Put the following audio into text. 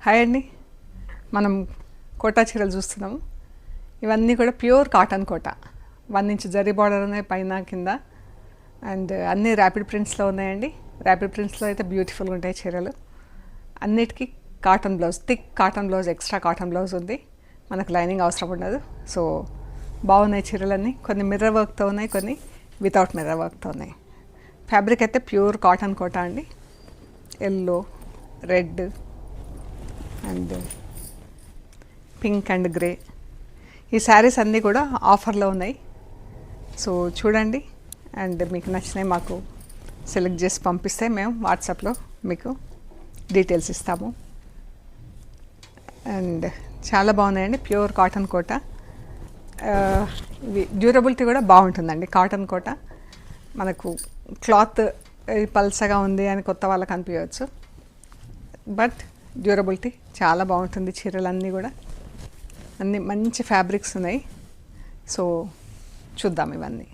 Hi అండి. మనం quota చీరలు చూస్తున్నాము. ఇవన్నీ కూడా pure cotton Kota. 1 inch zari border ఉన్నాయి పైన కింద. అండ్ అన్నీ ర్యాపిడ్ ప్రింట్స్లో ఉన్నాయండి. ర్యాపిడ్ ప్రింట్స్లో అయితే బ్యూటిఫుల్గా ఉంటాయి చీరలు. అన్నిటికీ cotton blouse, thick cotton blouse, extra cotton blouse ఉంది. మనకు లైనింగ్ అవసరం ఉండదు. సో బాగున్నాయి చీరలన్నీ. కొన్ని మిర్రర్ వర్క్తో ఉన్నాయి, కొన్ని వితౌట్ మిర్రర్ వర్క్తో ఉన్నాయి. ఫ్యాబ్రిక్ అయితే ప్యూర్ కాటన్ కోటా అండి. Yellow, red and pink and grey. ఈ శారీస్ అన్నీ కూడా ఆఫర్లో ఉన్నాయి. సో చూడండి, అండ్ మీకు నచ్చినవి మాకు సెలెక్ట్ చేసి పంపిస్తే మేము వాట్సాప్లో మీకు డీటెయిల్స్ ఇస్తాము. అండ్ చాలా బాగున్నాయండి, ప్యూర్ కాటన్ కోటా. ఇవి డ్యూరబిలిటీ కూడా బాగుంటుందండి. కాటన్ కోటా మనకు క్లాత్ పల్సగా ఉంది అని కొత్త వాళ్ళకి అనిపించవచ్చు, బట్ డ్యూరబిలిటీ చాలా బాగుంటుంది. చీరలన్నీ కూడా అన్నీ మంచి ఫ్యాబ్రిక్స్ ఉన్నాయి. సో చూద్దాం ఇవన్నీ.